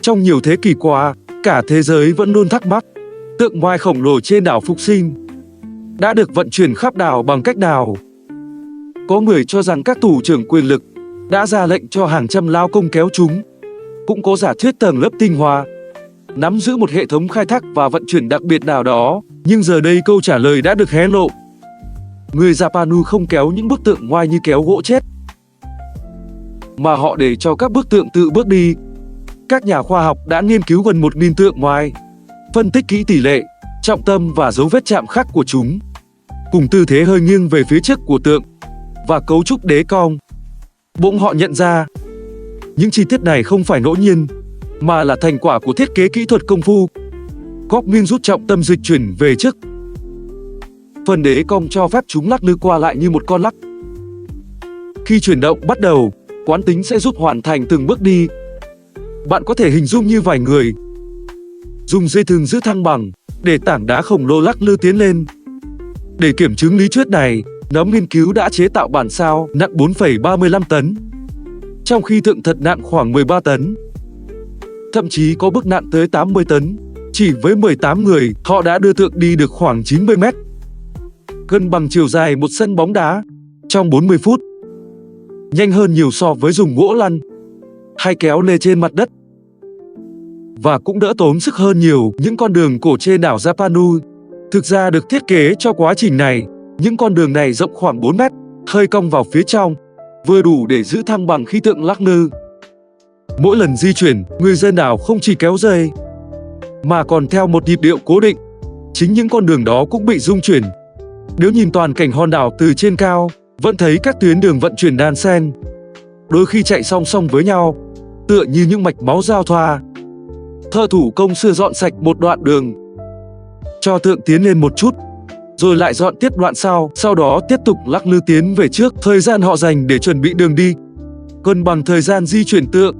Trong nhiều thế kỷ qua, cả thế giới vẫn luôn thắc mắc tượng Ngoại khổng lồ trên đảo Phục Sinh đã được vận chuyển khắp đảo bằng cách nào. Có người cho rằng các thủ trưởng quyền lực đã ra lệnh cho hàng trăm lao công kéo chúng. Cũng có giả thuyết tầng lớp tinh hoa nắm giữ một hệ thống khai thác và vận chuyển đặc biệt nào đó. Nhưng giờ đây câu trả lời đã được hé lộ. Người Japanu không kéo những bức tượng Ngoại như kéo gỗ chết, mà họ để cho các bức tượng tự bước đi. Các nhà khoa học đã nghiên cứu gần 1.000 tượng Ngoại, phân tích kỹ tỷ lệ, trọng tâm và dấu vết chạm khắc của chúng, cùng tư thế hơi nghiêng về phía trước của tượng và cấu trúc đế cong. Bỗng họ nhận ra, những chi tiết này không phải ngẫu nhiên, mà là thành quả của thiết kế kỹ thuật công phu. Góc nghiêng rút trọng tâm dịch chuyển về trước. Phần đế cong cho phép chúng lắc lư qua lại như một con lắc. Khi chuyển động bắt đầu, quán tính sẽ giúp hoàn thành từng bước đi. Bạn có thể hình dung như vài người dùng dây thừng giữ thăng bằng để tảng đá khổng lồ lắc lư tiến lên. Để kiểm chứng lý thuyết này, nhóm nghiên cứu đã chế tạo bản sao nặng 4,35 tấn, trong khi tượng thật nặng khoảng 13 tấn. Thậm chí có bức nặng tới 80 tấn. Chỉ với 18 người, họ đã đưa tượng đi được khoảng 90 mét, gần bằng chiều dài một sân bóng đá, trong 40 phút. Nhanh hơn nhiều so với dùng gỗ lăn hay kéo lê trên mặt đất. Và cũng đỡ tốn sức hơn nhiều những con đường cổ trên đảo Japanu. Thực ra được thiết kế cho quá trình này. Những con đường này rộng khoảng 4 mét, hơi cong vào phía trong, vừa đủ để giữ thăng bằng khi tượng lắc lư. Mỗi lần di chuyển, người dân đảo không chỉ kéo dây, mà còn theo một nhịp điệu cố định. Chính những con đường đó cũng bị rung chuyển. Nếu nhìn toàn cảnh hòn đảo từ trên cao, vẫn thấy các tuyến đường vận chuyển đan xen, đôi khi chạy song song với nhau, tựa như những mạch máu giao thoa. Thợ thủ công xưa dọn sạch một đoạn đường, cho tượng tiến lên một chút, rồi lại dọn tiếp đoạn sau đó tiếp tục lắc lư tiến về trước. Thời gian họ dành để chuẩn bị đường đi gần bằng thời gian di chuyển tượng.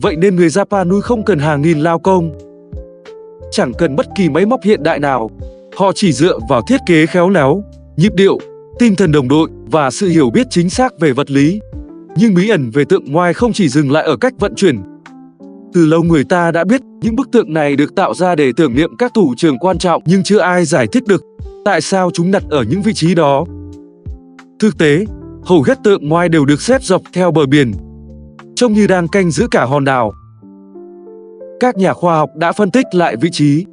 Vậy nên người Japanu không cần hàng nghìn lao công, chẳng cần bất kỳ máy móc hiện đại nào. Họ chỉ dựa vào thiết kế khéo léo, nhịp điệu, tinh thần đồng đội và sự hiểu biết chính xác về vật lý. Nhưng bí ẩn về tượng Ngoại không chỉ dừng lại ở cách vận chuyển. Từ lâu người ta đã biết những bức tượng này được tạo ra để tưởng niệm các thủ trưởng quan trọng, nhưng chưa ai giải thích được tại sao chúng đặt ở những vị trí đó. Thực tế, hầu hết tượng Ngoại đều được xếp dọc theo bờ biển, trông như đang canh giữ cả hòn đảo. Các nhà khoa học đã phân tích lại vị trí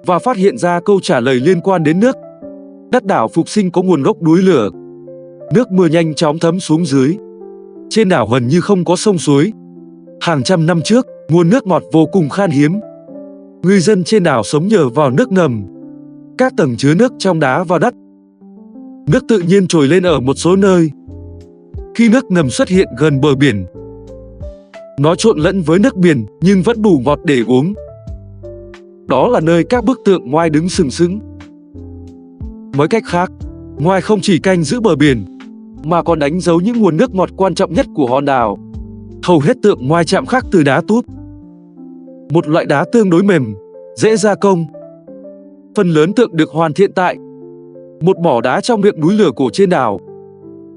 và phát hiện ra câu trả lời liên quan đến nước. Đất đảo Phục Sinh có nguồn gốc núi lửa. Nước mưa nhanh chóng thấm xuống dưới. Trên đảo gần như không có sông suối. Hàng trăm năm trước, nguồn nước ngọt vô cùng khan hiếm. Người dân trên đảo sống nhờ vào nước ngầm, các tầng chứa nước trong đá và đất. Nước tự nhiên trồi lên ở một số nơi. Khi nước ngầm xuất hiện gần bờ biển, nó trộn lẫn với nước biển nhưng vẫn đủ ngọt để uống. Đó là nơi các bức tượng Ngoại đứng sừng sững. Nói cách khác, Ngoại không chỉ canh giữ bờ biển, mà còn đánh dấu những nguồn nước ngọt quan trọng nhất của hòn đảo. Hầu hết tượng Ngoại chạm khắc từ đá túp, một loại đá tương đối mềm, dễ gia công. Phần lớn tượng được hoàn thiện tại một mỏ đá trong miệng núi lửa cổ trên đảo.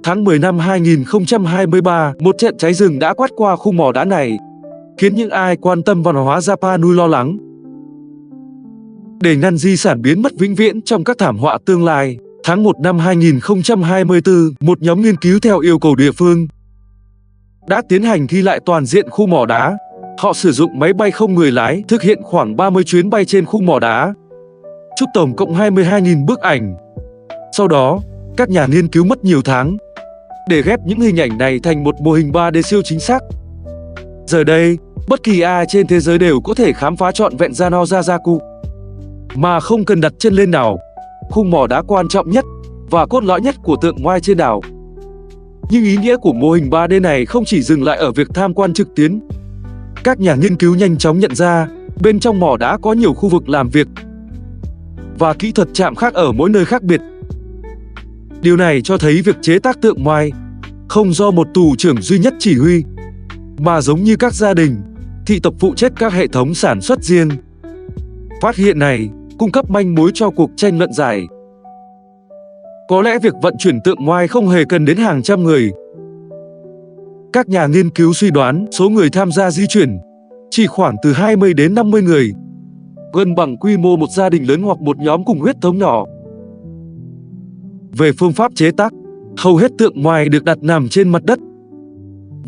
Tháng 10 năm 2023, một trận cháy rừng đã quét qua khu mỏ đá này, khiến những ai quan tâm văn hóa Japanu lo lắng. Để ngăn di sản biến mất vĩnh viễn trong các thảm họa tương lai, tháng 1 năm 2024, một nhóm nghiên cứu theo yêu cầu địa phương đã tiến hành ghi lại toàn diện khu mỏ đá. Họ sử dụng máy bay không người lái thực hiện khoảng 30 chuyến bay trên khu mỏ đá, chụp tổng cộng 22.000 bức ảnh. Sau đó, các nhà nghiên cứu mất nhiều tháng để ghép những hình ảnh này thành một mô hình 3D siêu chính xác. Giờ đây, bất kỳ ai trên thế giới đều có thể khám phá trọn vẹn Jano Jajaku mà không cần đặt chân lên đảo, khu mỏ đá quan trọng nhất và cốt lõi nhất của tượng Ngoại trên đảo. Nhưng ý nghĩa của mô hình 3D này không chỉ dừng lại ở việc tham quan trực tuyến. Các nhà nghiên cứu nhanh chóng nhận ra, bên trong mỏ đá có nhiều khu vực làm việc và kỹ thuật chạm khắc ở mỗi nơi khác biệt. Điều này cho thấy việc chế tác tượng Ngoại không do một thủ trưởng duy nhất chỉ huy, mà giống như các gia đình, thị tộc phụ trách các hệ thống sản xuất riêng. Phát hiện này cung cấp manh mối cho cuộc tranh luận dài. Có lẽ việc vận chuyển tượng Ngoại không hề cần đến hàng trăm người. Các nhà nghiên cứu suy đoán số người tham gia di chuyển chỉ khoảng từ 20 đến 50 người, gần bằng quy mô một gia đình lớn hoặc một nhóm cùng huyết thống nhỏ. Về phương pháp chế tác, hầu hết tượng ngoại được đặt nằm trên mặt đất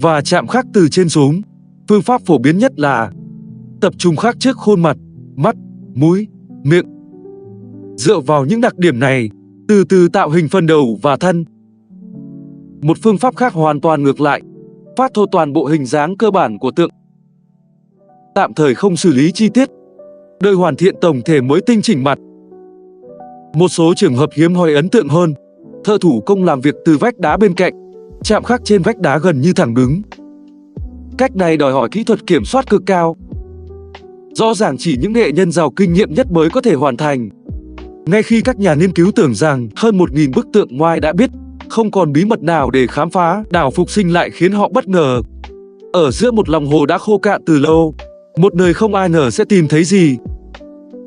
và chạm khắc từ trên xuống. Phương pháp phổ biến nhất là tập trung khắc trước khuôn mặt, mắt, mũi, miệng. Dựa vào những đặc điểm này, từ từ tạo hình phần đầu và thân. Một phương pháp khác hoàn toàn ngược lại, phác thô toàn bộ hình dáng cơ bản của tượng. Tạm thời không xử lý chi tiết, đợi hoàn thiện tổng thể mới tinh chỉnh mặt. Một số trường hợp hiếm hoi ấn tượng hơn, thợ thủ công làm việc từ vách đá bên cạnh, chạm khắc trên vách đá gần như thẳng đứng. Cách này đòi hỏi kỹ thuật kiểm soát cực cao. Rõ ràng chỉ những nghệ nhân giàu kinh nghiệm nhất mới có thể hoàn thành. Ngay khi các nhà nghiên cứu tưởng rằng hơn 1.000 bức tượng ngoại đã biết, không còn bí mật nào để khám phá, đảo Phục Sinh lại khiến họ bất ngờ. Ở giữa một lòng hồ đã khô cạn từ lâu, một nơi không ai ngờ sẽ tìm thấy gì.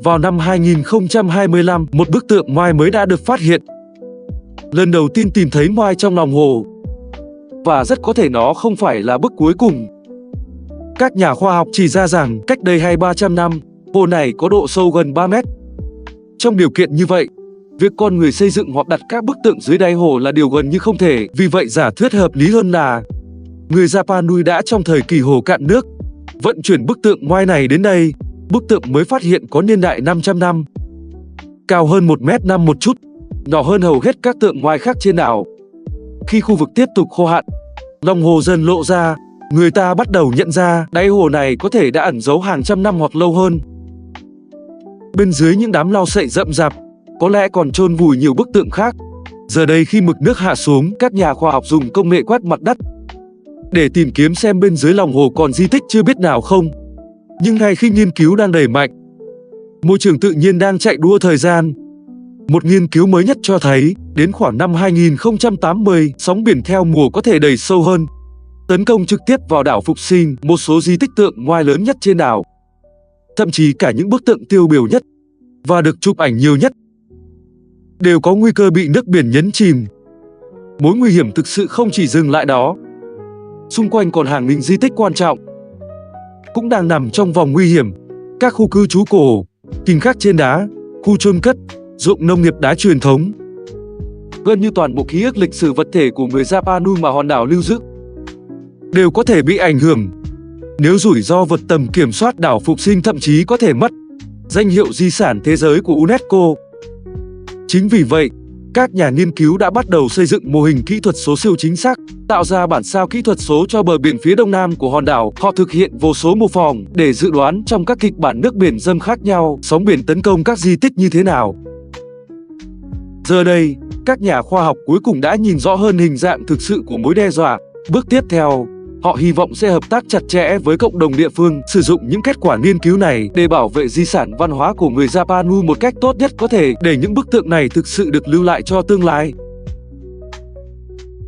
Vào năm 2025, một bức tượng ngoại mới đã được phát hiện. Lần đầu tiên tìm thấy ngoại trong lòng hồ. Và rất có thể nó không phải là bức cuối cùng. Các nhà khoa học chỉ ra rằng cách đây 200-300 năm, hồ này có độ sâu gần 3 mét. Trong điều kiện như vậy, việc con người xây dựng hoặc đặt các bức tượng dưới đáy hồ là điều gần như không thể. Vì vậy giả thuyết hợp lý hơn là người Rapa Nui đã trong thời kỳ hồ cạn nước vận chuyển bức tượng ngoại này đến đây. Bức tượng mới phát hiện có niên đại 500 năm, cao hơn 1m5 một chút, nhỏ hơn hầu hết các tượng ngoại khác trên đảo. Khi khu vực tiếp tục khô hạn, lòng hồ dần lộ ra, người ta bắt đầu nhận ra đáy hồ này có thể đã ẩn giấu hàng trăm năm hoặc lâu hơn. Bên dưới những đám lau sậy rậm rạp, có lẽ còn chôn vùi nhiều bức tượng khác. Giờ đây khi mực nước hạ xuống, các nhà khoa học dùng công nghệ quét mặt đất để tìm kiếm xem bên dưới lòng hồ còn di tích chưa biết nào không. Nhưng ngay khi nghiên cứu đang đẩy mạnh, môi trường tự nhiên đang chạy đua thời gian. Một nghiên cứu mới nhất cho thấy, đến khoảng năm 2080, sóng biển theo mùa có thể đẩy sâu hơn, tấn công trực tiếp vào đảo Phục Sinh, một số di tích tượng ngoại lớn nhất trên đảo. Thậm chí cả những bức tượng tiêu biểu nhất và được chụp ảnh nhiều nhất đều có nguy cơ bị nước biển nhấn chìm. Mối nguy hiểm thực sự không chỉ dừng lại đó. Xung quanh còn hàng nghìn di tích quan trọng cũng đang nằm trong vòng nguy hiểm. Các khu cư trú cổ, hình khắc trên đá, khu chôn cất, ruộng nông nghiệp đá truyền thống. Gần như toàn bộ ký ức lịch sử vật thể của người Rapa Nui mà hòn đảo lưu giữ đều có thể bị ảnh hưởng. Nếu rủi ro vượt tầm kiểm soát, đảo Phục Sinh thậm chí có thể mất danh hiệu di sản thế giới của UNESCO. Chính vì vậy, các nhà nghiên cứu đã bắt đầu xây dựng mô hình kỹ thuật số siêu chính xác, tạo ra bản sao kỹ thuật số cho bờ biển phía đông nam của hòn đảo. Họ thực hiện vô số mô phỏng để dự đoán trong các kịch bản nước biển dâng khác nhau, sóng biển tấn công các di tích như thế nào. Giờ đây, các nhà khoa học cuối cùng đã nhìn rõ hơn hình dạng thực sự của mối đe dọa. Bước tiếp theo, họ hy vọng sẽ hợp tác chặt chẽ với cộng đồng địa phương, sử dụng những kết quả nghiên cứu này để bảo vệ di sản văn hóa của người Rapa Nui một cách tốt nhất có thể, để những bức tượng này thực sự được lưu lại cho tương lai.